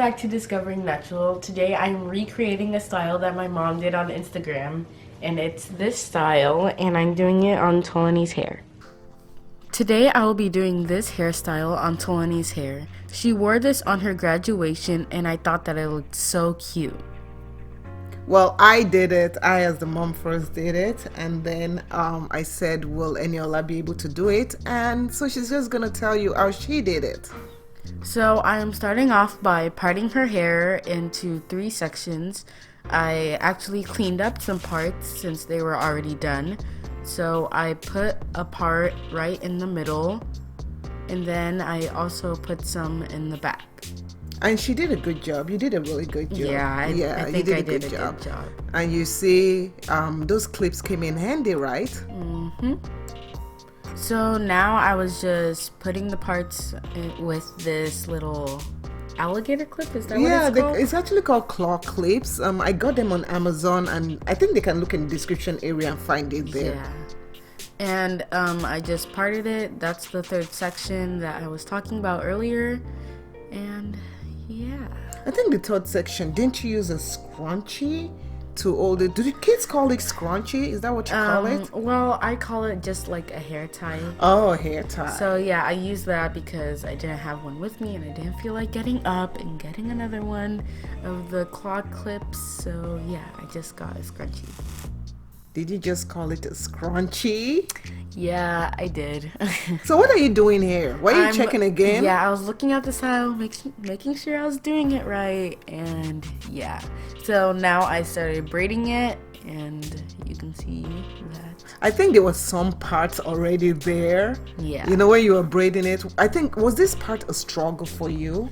back to Discovering Natural. Today I'm recreating a style that my mom did on Instagram, and it's this style, and I'm doing it on Tolani's hair. Today I will be doing this hairstyle on Tolani's hair. She wore this on her graduation, and I thought that it looked so cute. Well, I did it. I, as the mom, first did it, and then I said, "Will Eniola be able to do it?" And so she's just gonna tell you how she did it. So I am starting off by parting her hair into 3 sections. I actually cleaned up some parts since they were already done. So I put a part right in the middle, and then I also put some in the back. And she did a good job. You did a really good job. Yeah, I think I did a good job. And you see, those clips came in handy, right? So now I was just putting the parts with this little alligator clip. Is that what it's called? It's actually called claw clips. I got them on Amazon, and I think they can look in the description area and find it there. Yeah. And I just parted it. That's the 3rd section that I was talking about earlier. And yeah. I think the 3rd section, didn't you use a scrunchie to hold it? Do the kids call it scrunchie? Is that what you call it? Well, I call it just like a hair tie. Oh, hair tie. So yeah, I used that because I didn't have one with me and I didn't feel like getting up and getting another one of the claw clips. So yeah, I just got a scrunchie. Did you just call it a scrunchie? Yeah, I did. So what are you doing here? Why are you checking again? Yeah, I was looking at the style, making sure I was doing it right, and yeah. So now I started braiding it, and you can see that. I think there was some parts already there. Yeah. You know, when you were braiding it, I think, was this part a struggle for you?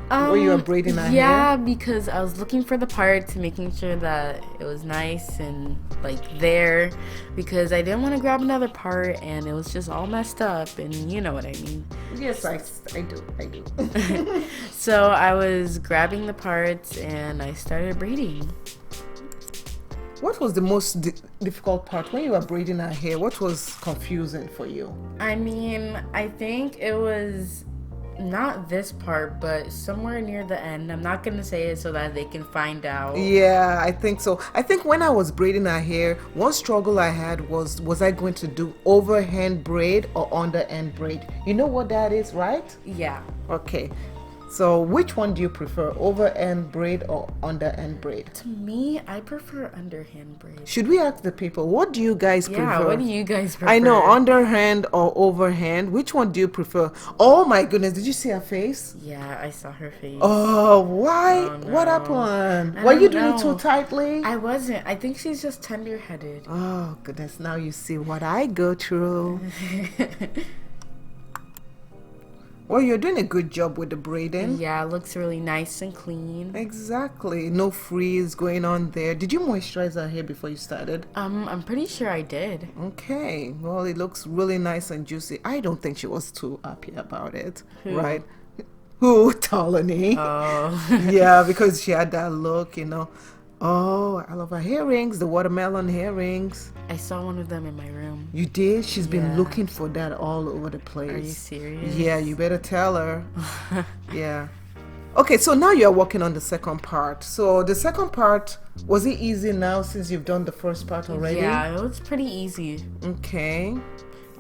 When you were braiding her hair? Yeah, because I was looking for the parts, making sure that it was nice and like there, because I didn't want to grab another part and it was just all messed up, and you know what I mean. Yes, I do. So I was grabbing the parts and I started braiding. What was the most difficult part when you were braiding her hair? What was confusing for you? I mean, I think it was not this part, but somewhere near the end. I'm not gonna say it so that they can find out. Yeah, I think so. I think when I was braiding her hair, one struggle I had was I going to do overhand braid or underhand braid? You know what that is, right? Yeah. Okay. So which one do you prefer, overhand braid or underhand braid? To me, I prefer underhand braid. Should we ask the people, what do you guys prefer? Yeah, what do you guys prefer? I know, underhand or overhand. Which one do you prefer? Oh my goodness, did you see her face? Yeah, I saw her face. Oh, why? Oh, no. What happened? Were you doing it too tightly? I wasn't. I think she's just tender-headed. Oh goodness, now you see what I go through. Well, you're doing a good job with the braiding. Yeah, it looks really nice and clean. Exactly. No frizz going on there. Did you moisturize her hair before you started? I'm pretty sure I did. Okay. Well, it looks really nice and juicy. I don't think she was too happy about it. Who? Right? Who? Tolani. Oh. Yeah, because she had that look, you know. Oh, I love her earrings, the watermelon earrings. I saw one of them in my room. You did? She's been Yeah. looking for that all over the place. Are you serious? Yeah, you better tell her. Yeah. Okay, so now you're working on the second part. So the second part, was it easy now since you've done the first part already? Yeah, it was pretty easy. Okay.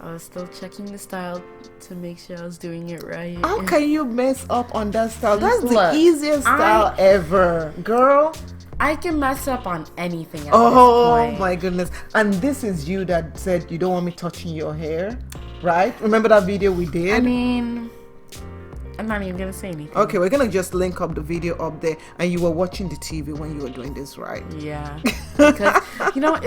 I was still checking the style to make sure I was doing it right. How can you mess up on that style? That's the Look, easiest style ever. Girl. I can mess up on anything at this Oh point. my goodness. And this is you that said you don't want me touching your hair, right? Remember that video we did? I mean, I'm not even gonna say anything. Okay, we're gonna just link up the video up there, and you were watching the TV when you were doing this, right? Yeah. Because, you know,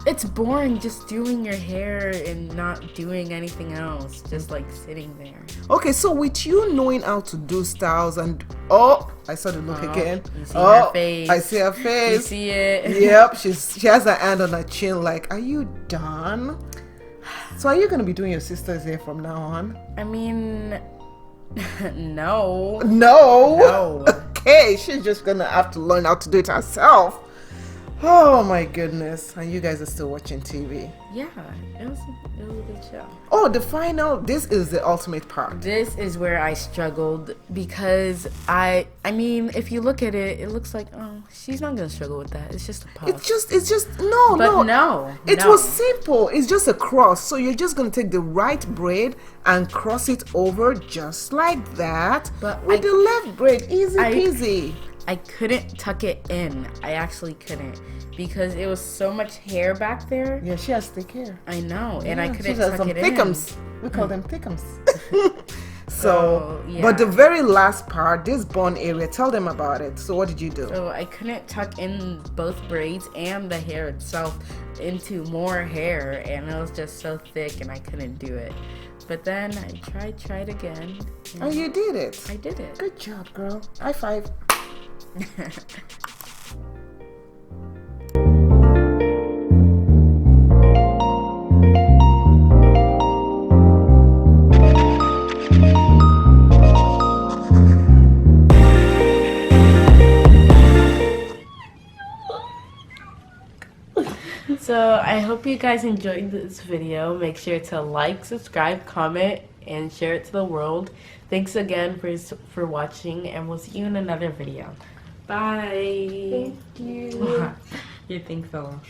it's boring just doing your hair and not doing anything else. Just like sitting there. Okay, so with you knowing how to do styles and I saw the look again. You see her face. I see her You face. see it? Yep, she has her hand on her chin like, are you done? So are you gonna be doing your sister's hair from now on? I mean, no. No. No. Okay, she's just gonna have to learn how to do it herself. Oh my goodness. And you guys are still watching TV. Yeah, it was a good show. Oh, the final. This is the ultimate part. This is where I struggled because I mean, if you look at it, it looks like, oh, she's not gonna struggle with that. It's just a puff. It's just no, But no. no, It no. was simple. It's just a cross. So you're just gonna take the right braid and cross it over just like that. But with the left braid, easy I- peasy. I couldn't tuck it in. I actually couldn't because it was so much hair back there. Yeah, she has thick hair. I know, and I Yeah, couldn't she has tuck some it thickums. in. We call them thickums. So, yeah. But the very last part, this bun area, tell them about it. So what did you do? So I couldn't tuck in both braids and the hair itself into more hair, and it was just so thick, and I couldn't do it. But then I tried again. And you did it. I did it. Good job, girl. High five. So I hope you guys enjoyed this video. Make sure to like, subscribe, comment, and share it to the world. Thanks again for watching, and we'll see you in another video. Bye. Thank you. Your thing fell off.